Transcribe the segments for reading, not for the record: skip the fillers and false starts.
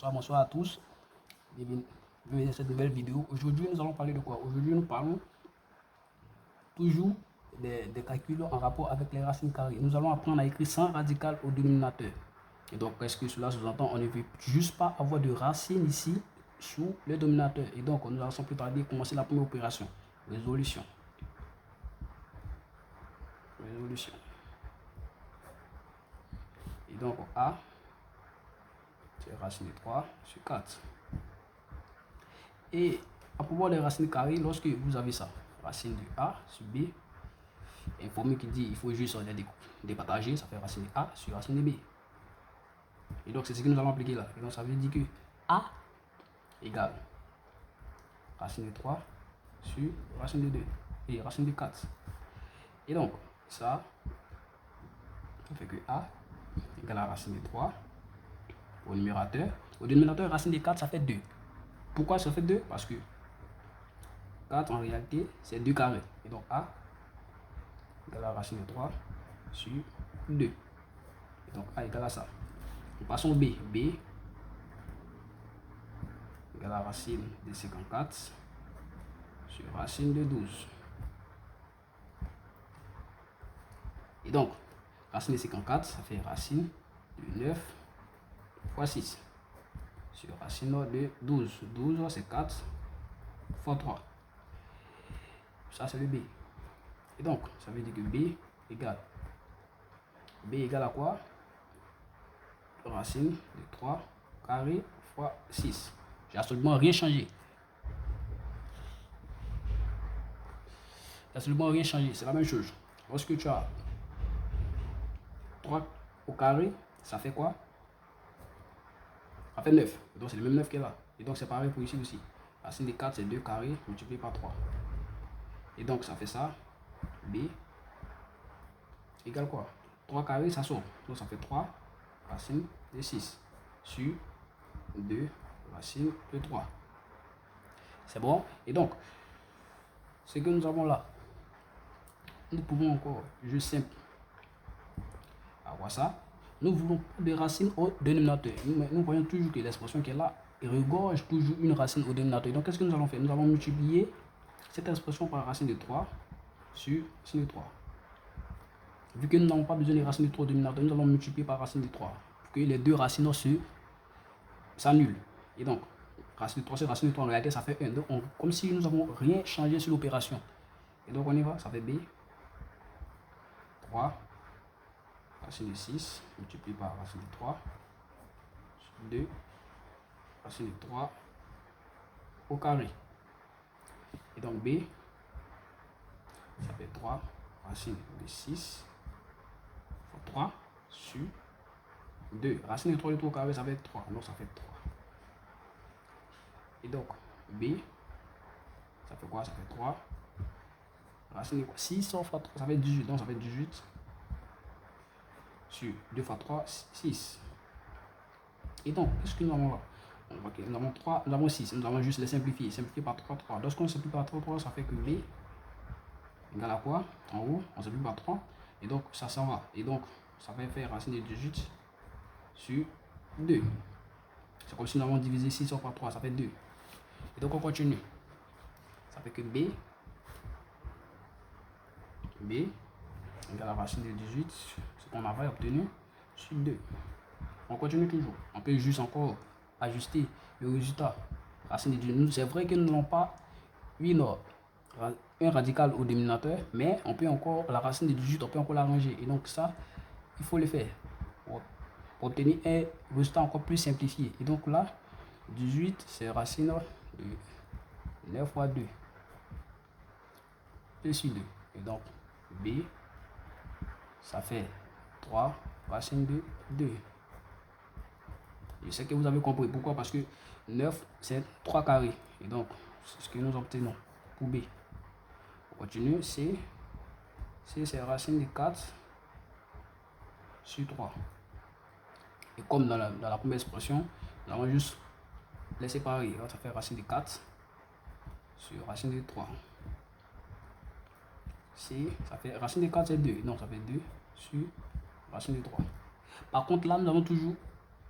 Bonsoir à tous. Bienvenue à cette nouvelle vidéo. Aujourd'hui, nous allons parler de quoi? Aujourd'hui, nous parlons toujours des calculs en rapport avec les racines carrées. Nous allons apprendre à écrire sans radical au dénominateur. Et donc, qu'est-ce que cela sous-entend? On ne veut juste pas avoir de racine ici sous le dénominateur. Et donc, nous allons sans plus tarder commencer la première opération. Résolution. Et donc, A, c'est racine de 3 sur 4. Et à propos des racines carrées, lorsque vous avez ça, racine de A sur B, une formule qui dit il faut juste les départager, ça fait racine de A sur racine de B. Et donc c'est ce que nous allons appliquer là. Et donc ça veut dire que A égale racine de 3 sur racine de 2 et racine de 4. Et donc ça fait que A égale à racine de 3 au numérateur. Au dénominateur, racine de 4, ça fait 2. Pourquoi ça fait 2? Parce que 4 en réalité c'est 2 carrés. Et donc A égale à racine de 3 sur 2. Et donc A égale à ça. Nous passons au B. B égale à racine de 54 sur racine de 12. Et donc, racine de 54, ça fait racine de 9 fois 6 sur racine de 12. 12, c'est 4 fois 3. Ça, c'est le B. Et donc, ça veut dire que B égale à quoi? Racine de 3 carré fois 6. J'ai absolument rien changé. Absolument rien changé. C'est la même chose. Lorsque tu as 3 au carré, ça fait quoi? Ça fait 9. Donc c'est le même 9 qui est là. Et donc c'est pareil pour ici aussi. Racine de 4, c'est 2 carrés multiplié par 3. Et donc ça fait ça. B égale quoi? 3 carrés, ça sort. Donc ça fait 3 racine de 6 sur 2 racine de 3. C'est bon? Et donc, ce que nous avons là, nous pouvons encore, juste simple, avoir ça. Nous voulons des racines au dénominateur. Nous voyons toujours que l'expression qui est là regorge toujours une racine au dénominateur. Donc, qu'est-ce que nous allons faire? Nous allons multiplier cette expression par racine de 3 sur racine de 3. Vu que nous n'avons pas besoin de racine de 3 au dénominateur, nous allons multiplier par racine de 3 pour que les deux racines s'annulent. Et donc, racine de 3 sur racine de 3, en réalité, ça fait 1. Donc, comme si nous n'avons rien changé sur l'opération. Et donc, on y va, ça fait B. 3 racine de 6 multiplié par racine de 3 sur 2 racine de 3 au carré. Et donc B, ça fait 3 racine de 6 fois 3 sur 2. Racine de 3 au carré, ça fait 3. Donc ça fait 3. Et donc B, ça fait quoi? Ça fait 3. Racine de 6 fois 3, ça fait 18. Donc ça fait 18 sur 2 fois 3, 6. Et donc, qu'est-ce que nous avons là? Okay, nous avons 3, nous avons 6. Nous avons juste les simplifier. Simplifier par 3, 3. Lorsqu'on simplifie par 3, 3, ça fait que B égale à quoi? En haut, on simplifie par 3. Et donc, ça s'en va. Et donc, ça va faire racine de 18 sur 2. C'est comme si nous avons divisé 6 par 3. Ça fait 2. Et donc, on continue. Ça fait que B égale à racine de 18, ce qu'on avait obtenu, sur 2. On continue toujours. On peut juste encore ajuster le résultat. Racine de 18. C'est vrai que nous n'avons pas un radical au dénominateur, mais on peut encore, la racine de 18, on peut encore l'arranger. Et donc ça, il faut le faire pour obtenir un résultat encore plus simplifié. Et donc là, 18, c'est racine de 9 fois 2. Et sur 2. Et donc B, ça fait 3 racine de 2. Je sais que vous avez compris. Pourquoi? Parce que 9, c'est 3 carrés. Et donc, c'est ce que nous obtenons pour B. On continue. C, c'est racine de 4 sur 3. Et comme dans la première expression, nous allons juste les séparer. Alors, ça fait racine de 4 sur racine de 3. C, ça fait racine de 4, c'est 2. Donc, ça fait 2 sur racine de 3. Par contre, là, nous avons toujours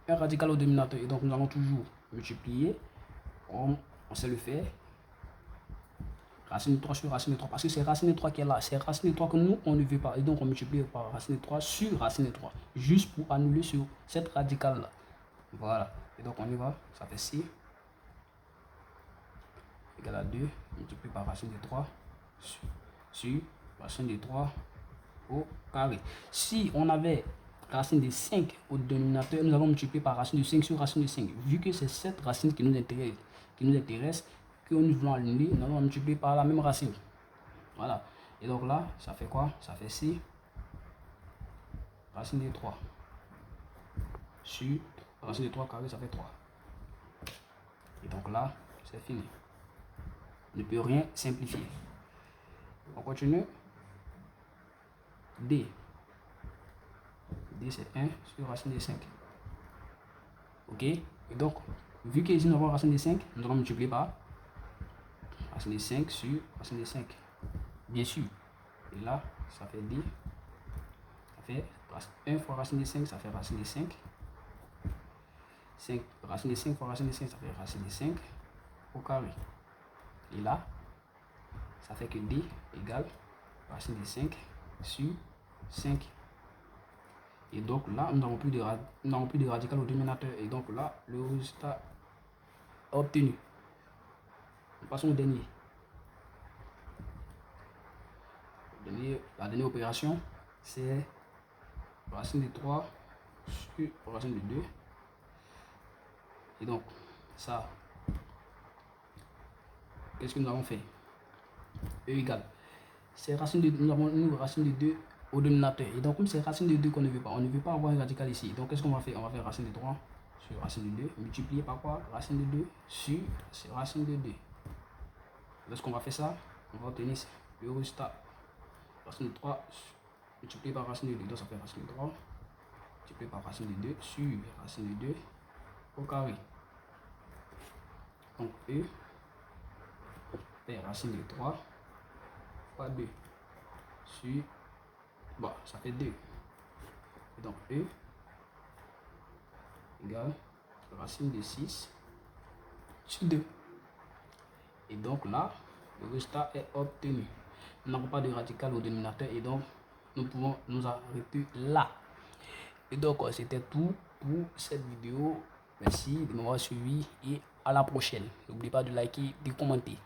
un radical au dénominateur. Et donc, nous allons toujours multiplier, comme on sait le faire, racine de 3 sur racine de 3. Parce que c'est racine de 3 qui est là. C'est racine de 3 que nous, on ne veut pas. Et donc, on multiplie par racine de 3 sur racine de 3. Juste pour annuler sur cette radicale-là. Voilà. Et donc, on y va. Ça fait C égale à 2 multiplié par racine de 3 sur racine de 3 au carré. Si on avait racine de 5 au dénominateur, nous allons multiplier par racine de 5 sur racine de 5. Vu que c'est cette racine qui nous intéresse, que nous voulons annuler, nous allons multiplier par la même racine. Voilà. Et donc là, ça fait quoi? Ça fait C racine de 3 sur racine de 3 carré, ça fait 3. Et donc là, c'est fini. On ne peut rien simplifier. On continue. D. D, c'est 1 sur racine de 5. Ok? Et donc, vu qu'ici nous avons racine de 5, nous allons multiplier par racine de 5 sur racine de 5. Bien sûr. Et là, ça fait D. Ça fait 1 fois racine de 5, ça fait racine de 5. 5, racine de 5 fois racine de 5, ça fait racine de 5 au carré. Et là, ça fait que D égale racine de 5 sur 5. Et donc là, nous n'avons plus de radical au dénominateur. Et donc là, le résultat est obtenu. Nous passons au dernier. La dernière opération, c'est racine de 3 sur racine de 2. Et donc, ça, qu'est-ce que nous avons fait? E égale. Nous avons une racine de 2 au dénominateur. Et donc, comme c'est racine de 2 qu'on ne veut pas, on ne veut pas avoir une radicale ici. Donc, qu'est-ce qu'on va faire? On va faire racine de 3 sur racine de 2, multiplié par quoi? Racine de 2 sur racine de 2. Lorsqu'on va faire ça, on va obtenir le résultat. Racine de 3 multiplié par racine de 2. Donc, ça fait racine de 3 multiplié par racine de 2 sur racine de 2 au carré. Donc, E fait racine de 3 fois 2 sur... Bon, ça fait 2. Et donc, E égale racine de 6 sur 2. Et donc là, le résultat est obtenu. Nous n'avons pas de radical au dénominateur et donc nous pouvons nous arrêter là. Et donc c'était tout pour cette vidéo. Merci de m'avoir suivi et à la prochaine. N'oubliez pas de liker, de commenter.